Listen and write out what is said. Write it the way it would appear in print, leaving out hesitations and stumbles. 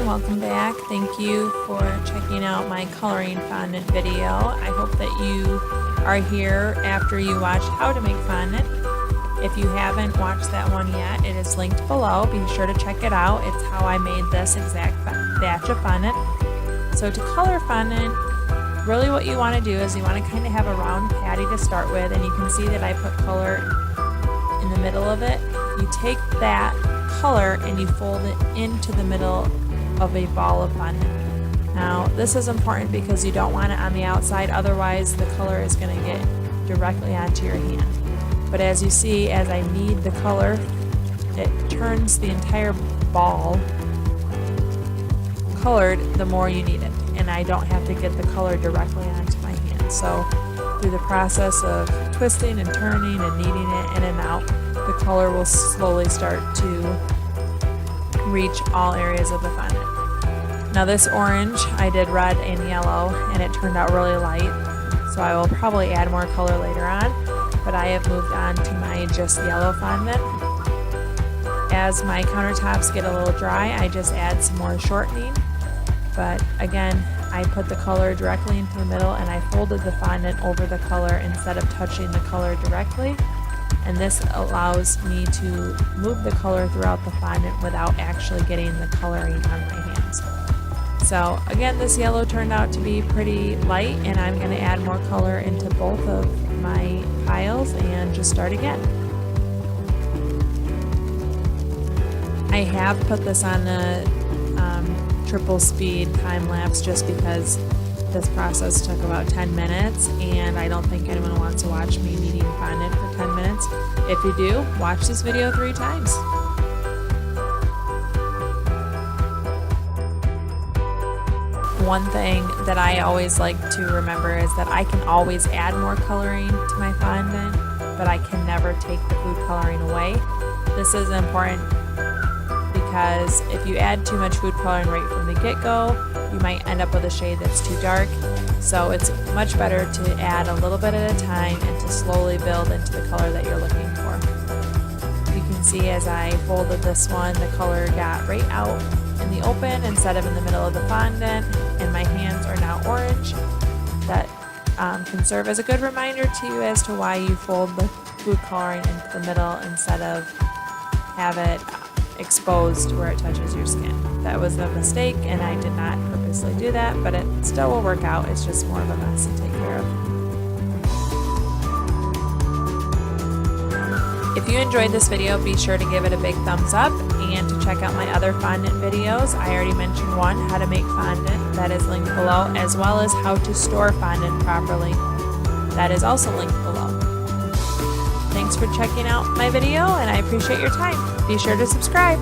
welcome back. Thank you for checking out my coloring fondant video. I hope that you are here after you watch how to make fondant. If you haven't watched that one yet, it is linked below. Be sure to check it out. It's how I made this exact batch of fondant. So to color fondant, really what you want to do is you want to kind of have a round patty to start with, and you can see that I put color in the middle of it. You take that color and you fold it into the middle of a ball of fondant. Now this is important because you don't want it on the outside, otherwise the color is going to get directly onto your hand. But as you see, as I knead the color, it turns the entire ball colored the more you knead it, and I don't have to get the color directly onto my hand. So through the process of twisting and turning and kneading it in and out, the color will slowly start to reach all areas of the fondant. Now this orange, I did red and yellow, and it turned out really light, so I will probably add more color later on, but I have moved on to my just yellow fondant. As my countertops get a little dry, I just add some more shortening, but again, I put the color directly into the middle and I folded the fondant over the color instead of touching the color directly. And this allows me to move the color throughout the fondant without actually getting the coloring on my hands. So again, this yellow turned out to be pretty light, and I'm going to add more color into both of my piles and just start again. I have put this on the triple speed time lapse just because this process took about 10 minutes, and I don't think anyone wants to watch me kneading fondant for 10 minutes. If you do, watch this video 3 times. One thing that I always like to remember is that I can always add more coloring to my fondant, but I can never take the food coloring away. This is important because if you add too much food coloring right from the get-go, you might end up with a shade that's too dark. So it's much better to add a little bit at a time and to slowly build into the color that you're looking for. You can see as I folded this one, the color got right out in the open instead of in the middle of the fondant, and my hands are now orange. That can serve as a good reminder to you as to why you fold the food coloring into the middle instead of have it exposed where it touches your skin. That was a mistake, and I did not purposely do that, but it still will work out. It's just more of a mess to take care of. If you enjoyed this video, be sure to give it a big thumbs up, and to check out my other fondant videos. I already mentioned one, how to make fondant, that is linked below, as well as how to store fondant properly. That is also linked below. Thanks for checking out my video, and I appreciate your time. Be sure to subscribe.